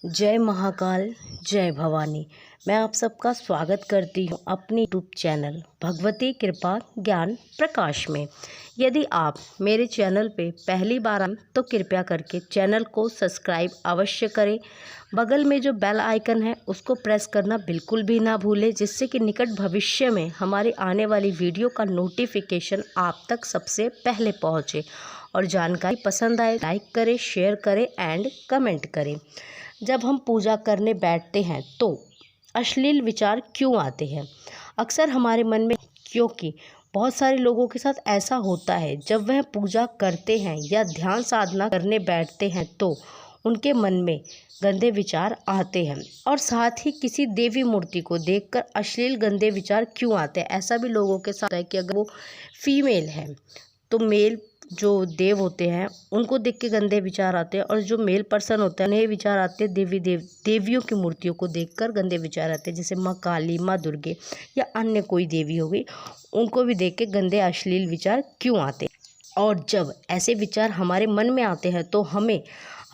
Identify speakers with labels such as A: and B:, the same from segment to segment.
A: जय महाकाल, जय भवानी। मैं आप सबका स्वागत करती हूँ अपने यूट्यूब चैनल भगवती कृपा ज्ञान प्रकाश में। यदि आप मेरे चैनल पे पहली बार आए तो कृपया करके चैनल को सब्सक्राइब अवश्य करें। बगल में जो बेल आइकन है उसको प्रेस करना बिल्कुल भी ना भूलें, जिससे कि निकट भविष्य में हमारी आने वाली वीडियो का नोटिफिकेशन आप तक सबसे पहले पहुँचे। और जानकारी पसंद आए लाइक करें, शेयर करें एंड कमेंट करें। जब हम पूजा करने बैठते हैं तो अश्लील विचार क्यों आते हैं? अक्सर हमारे मन में, क्योंकि बहुत सारे लोगों के साथ ऐसा होता है, जब वह पूजा करते हैं या ध्यान साधना करने बैठते हैं तो उनके मन में गंदे विचार आते हैं। और साथ ही किसी देवी मूर्ति को देखकर अश्लील गंदे विचार क्यों आते हैं? ऐसा भी लोगों के साथ है कि अगर वो फीमेल है तो मेल जो देव होते हैं उनको देख के गंदे विचार आते हैं, और जो मेल पर्सन होते हैं उन्हें विचार आते हैं देवियों की मूर्तियों को देखकर गंदे विचार आते हैं, जैसे माँ काली, माँ दुर्गे या अन्य कोई देवी हो गई, उनको भी देख के गंदे अश्लील विचार क्यों आते हैं। और जब ऐसे विचार हमारे मन में आते हैं तो हमें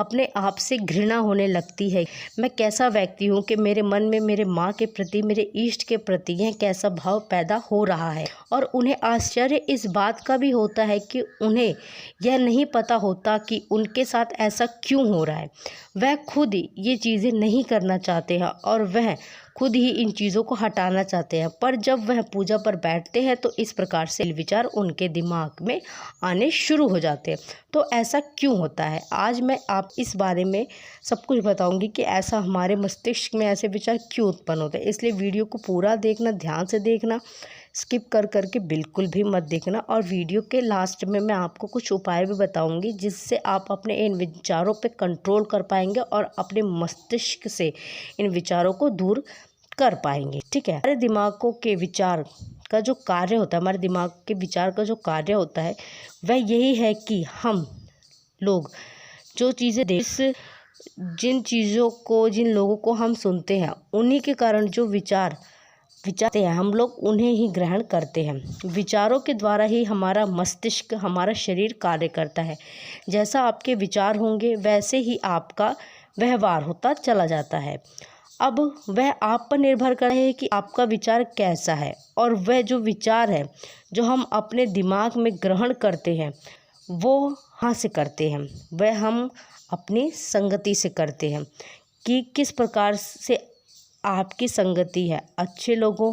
A: अपने आप से घृणा होने लगती है। मैं कैसा व्यक्ति हूँ कि मेरे मन में मेरे माँ के प्रति, मेरे इष्ट के प्रति यह कैसा भाव पैदा हो रहा है। और उन्हें आश्चर्य इस बात का भी होता है कि उन्हें यह नहीं पता होता कि उनके साथ ऐसा क्यों हो रहा है। वह खुद ये चीज़ें नहीं करना चाहते हैं और वह खुद ही इन चीज़ों को हटाना चाहते हैं, पर जब वह पूजा पर बैठते हैं तो इस प्रकार से विचार उनके दिमाग में आने शुरू हो जाते हैं। तो ऐसा क्यों होता है? आज मैं आप इस बारे में सब कुछ बताऊंगी कि ऐसा हमारे मस्तिष्क में ऐसे विचार क्यों उत्पन्न होते हैं। इसलिए वीडियो को पूरा देखना, ध्यान से देखना, स्किप कर करके बिल्कुल भी मत देखना। और वीडियो के लास्ट में मैं आपको कुछ उपाय भी बताऊंगी जिससे आप अपने इन विचारों पे कंट्रोल कर पाएंगे और अपने मस्तिष्क से इन विचारों को दूर कर पाएंगे। ठीक है। हमारे दिमागों के विचार का जो कार्य होता है, हमारे दिमाग के विचार का जो कार्य होता है वह यही है कि हम लोग जो चीज़ें जिन चीज़ों को, जिन लोगों को हम सुनते हैं, उन्हीं के कारण जो विचारते हैं हम लोग उन्हें ही ग्रहण करते हैं। विचारों के द्वारा ही हमारा मस्तिष्क, हमारा शरीर कार्य करता है। जैसा आपके विचार होंगे वैसे ही आपका व्यवहार होता चला जाता है। अब वह आप पर निर्भर करता है कि आपका विचार कैसा है, और वह जो विचार है जो हम अपने दिमाग में ग्रहण करते हैं वो कहाँ से करते हैं? वह हम अपनी संगति से करते हैं कि किस प्रकार से आपकी संगति है। अच्छे लोगों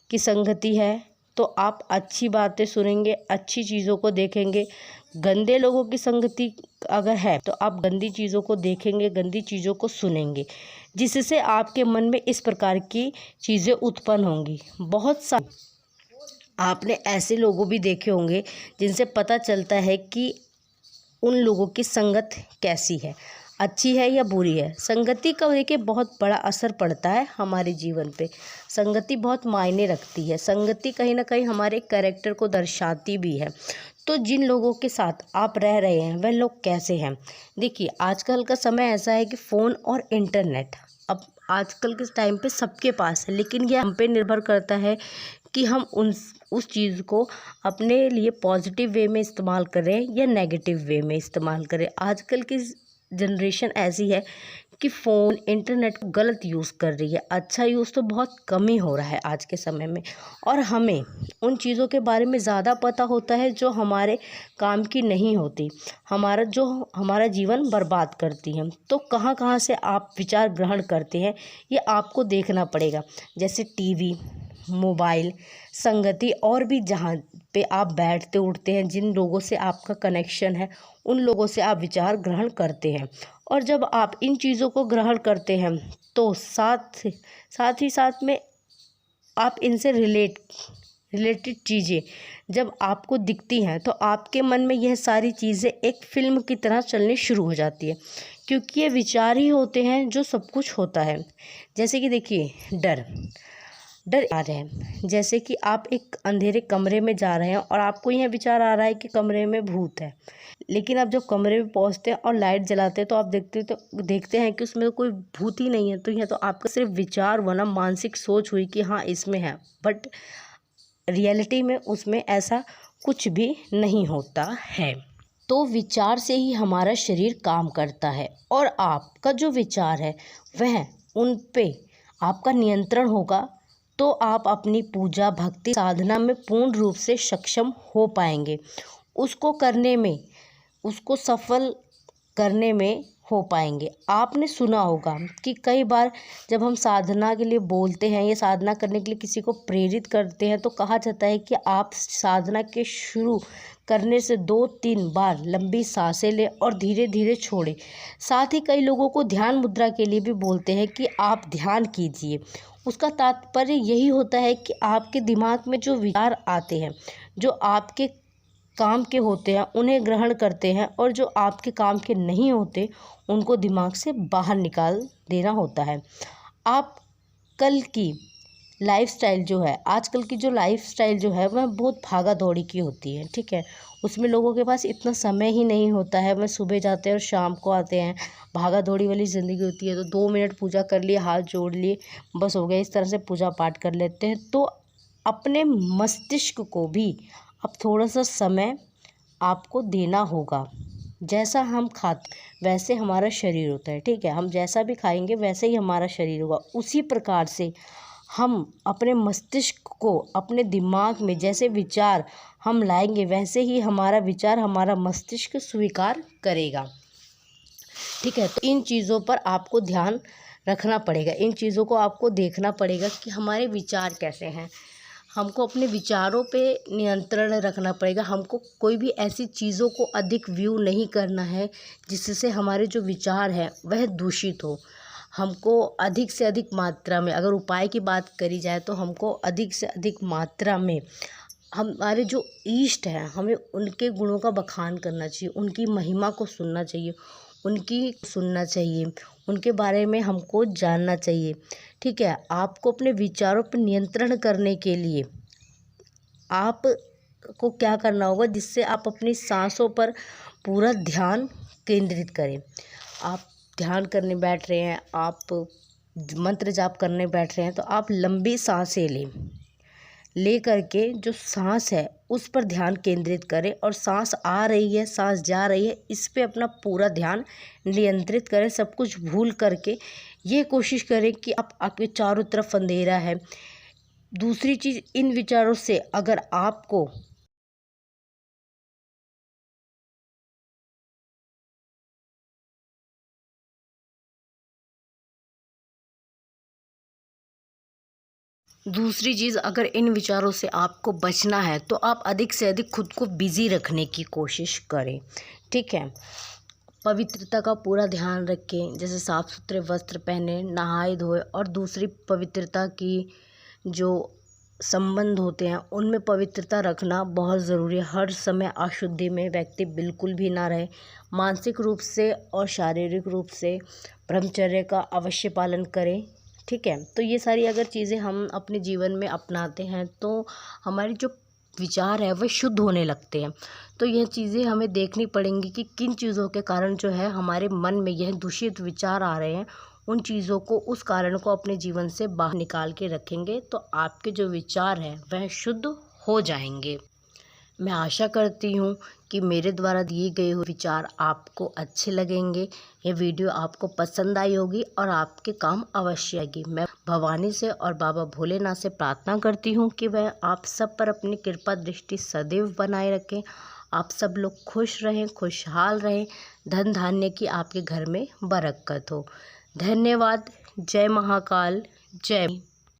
A: की संगति है तो आप अच्छी बातें सुनेंगे, अच्छी चीज़ों को देखेंगे। गंदे लोगों की संगति अगर है तो आप गंदी चीज़ों को देखेंगे, गंदी चीज़ों को सुनेंगे, जिससे आपके मन में इस प्रकार की चीज़ें उत्पन्न होंगी। बहुत सारे आपने ऐसे लोगों भी देखे होंगे जिनसे पता चलता है कि उन लोगों की संगत कैसी है, अच्छी है या बुरी है। संगति का देखिए बहुत बड़ा असर पड़ता है हमारे जीवन पे। संगति बहुत मायने रखती है। संगति कहीं ना कहीं हमारे कैरेक्टर को दर्शाती भी है। तो जिन लोगों के साथ आप रह रहे हैं वह लोग कैसे हैं? देखिए आजकल का समय ऐसा है कि फ़ोन और इंटरनेट अब आजकल के टाइम पे सबके पास है, लेकिन यह हम पे निर्भर करता है कि हम उस चीज़ को अपने लिए पॉजिटिव वे में इस्तेमाल करें या नेगेटिव वे में इस्तेमाल करें। आजकल की जनरेशन ऐसी है कि फ़ोन, इंटरनेट को गलत यूज़ कर रही है। अच्छा यूज़ तो बहुत कम ही हो रहा है आज के समय में। और हमें उन चीज़ों के बारे में ज़्यादा पता होता है जो हमारे काम की नहीं होती, हमारा जीवन बर्बाद करती हैं। तो कहाँ कहाँ से आप विचार ग्रहण करते हैं ये आपको देखना पड़ेगा। जैसे टीवी, मोबाइल, संगति, और भी जहाँ पे आप बैठते उठते हैं, जिन लोगों से आपका कनेक्शन है उन लोगों से आप विचार ग्रहण करते हैं। और जब आप इन चीज़ों को ग्रहण करते हैं तो साथ ही साथ में आप इनसे रिलेटेड चीज़ें जब आपको दिखती हैं तो आपके मन में यह सारी चीज़ें एक फिल्म की तरह चलनी शुरू हो जाती है, क्योंकि ये विचार ही होते हैं जो सब कुछ होता है। जैसे कि देखिए डर आ रहे हैं, जैसे कि आप एक अंधेरे कमरे में जा रहे हैं और आपको यह विचार आ रहा है कि कमरे में भूत है, लेकिन आप जब कमरे में पहुंचते हैं और लाइट जलाते हैं तो आप देखते हैं कि उसमें तो कोई भूत ही नहीं है। तो यह तो आपका सिर्फ विचार बना, मानसिक सोच हुई कि हाँ इसमें है, बट रियलिटी में उसमें ऐसा कुछ भी नहीं होता है। तो विचार से ही हमारा शरीर काम करता है और आपका जो विचार है वह उन पे आपका नियंत्रण होगा तो आप अपनी पूजा भक्ति साधना में पूर्ण रूप से सक्षम हो पाएंगे। उसको करने में, उसको सफल करने में हो पाएंगे। आपने सुना होगा कि कई बार जब हम साधना के लिए बोलते हैं या साधना करने के लिए किसी को प्रेरित करते हैं तो कहा जाता है कि आप साधना के शुरू करने से 2-3 बार लंबी सांसें लें और धीरे धीरे छोड़ें। साथ ही कई लोगों को ध्यान मुद्रा के लिए भी बोलते हैं कि आप ध्यान कीजिए। उसका तात्पर्य यही होता है कि आपके दिमाग में जो विचार आते हैं, जो आपके काम के होते हैं उन्हें ग्रहण करते हैं और जो आपके काम के नहीं होते उनको दिमाग से बाहर निकाल देना होता है। आप कल की लाइफस्टाइल जो है, आजकल की जो लाइफस्टाइल जो है वह बहुत भागा दौड़ी की होती है, ठीक है। उसमें लोगों के पास इतना समय ही नहीं होता है। वह सुबह जाते हैं और शाम को आते हैं। भागा दौड़ी वाली ज़िंदगी होती है तो 2 मिनट पूजा कर लिए, हाथ जोड़ लिए, बस हो गया। इस तरह से पूजा पाठ कर लेते हैं। तो अपने मस्तिष्क को भी अब थोड़ा सा समय आपको देना होगा। जैसा हम खाते वैसे हमारा शरीर होता है, ठीक है। हम जैसा भी खाएंगे वैसे ही हमारा शरीर होगा। उसी प्रकार से हम अपने मस्तिष्क को, अपने दिमाग में जैसे विचार हम लाएंगे वैसे ही हमारा विचार हमारा मस्तिष्क स्वीकार करेगा, ठीक है। तो इन चीज़ों पर आपको ध्यान रखना पड़ेगा। इन चीज़ों को आपको देखना पड़ेगा कि हमारे विचार कैसे हैं। हमको अपने विचारों पे नियंत्रण रखना पड़ेगा। हमको कोई भी ऐसी चीज़ों को अधिक व्यू नहीं करना है जिससे हमारे जो विचार हैं वह दूषित हो। हमको अधिक से अधिक मात्रा में, अगर उपाय की बात करी जाए तो हमको अधिक से अधिक मात्रा में हमारे जो इष्ट हैं हमें उनके गुणों का बखान करना चाहिए, उनकी महिमा को सुनना चाहिए, उनके बारे में हमको जानना चाहिए, ठीक है। आपको अपने विचारों पर नियंत्रण करने के लिए आपको क्या करना होगा, जिससे आप अपनी सांसों पर पूरा ध्यान केंद्रित करें। आप ध्यान करने बैठ रहे हैं, आप मंत्र जाप करने बैठ रहे हैं तो आप लंबी सांसें ले करके जो सांस है उस पर ध्यान केंद्रित करें और सांस आ रही है, सांस जा रही है, इस पे अपना पूरा ध्यान नियंत्रित करें। सब कुछ भूल करके ये कोशिश करें कि आपके चारों तरफ अंधेरा है। दूसरी चीज़, इन विचारों से अगर आपको अगर इन विचारों से आपको बचना है तो आप अधिक से अधिक खुद को बिज़ी रखने की कोशिश करें, ठीक है। पवित्रता का पूरा ध्यान रखें, जैसे साफ़ सुथरे वस्त्र पहने, नहाए धोए और दूसरी पवित्रता की जो संबंध होते हैं उनमें पवित्रता रखना बहुत ज़रूरी है। हर समय अशुद्धि में व्यक्ति बिल्कुल भी ना रहे। मानसिक रूप से और शारीरिक रूप से ब्रह्मचर्य का अवश्य पालन करें, ठीक है। तो ये सारी अगर चीज़ें हम अपने जीवन में अपनाते हैं तो हमारी जो विचार है वह शुद्ध होने लगते हैं। तो यह चीज़ें हमें देखनी पड़ेंगी कि किन चीज़ों के कारण जो है हमारे मन में यह दूषित विचार आ रहे हैं। उन चीज़ों को, उस कारण को अपने जीवन से बाहर निकाल के रखेंगे तो आपके जो विचार हैं वह शुद्ध हो जाएंगे। मैं आशा करती हूँ कि मेरे द्वारा दिए गए हुए विचार आपको अच्छे लगेंगे। ये वीडियो आपको पसंद आई होगी और आपके काम अवश्य आएगी। मैं भवानी से और बाबा भोलेनाथ से प्रार्थना करती हूँ कि वह आप सब पर अपनी कृपा दृष्टि सदैव बनाए रखें। आप सब लोग खुश रहें, खुशहाल रहें, धन धान्य की आपके घर में बरकत हो। धन्यवाद। जय महाकाल, जय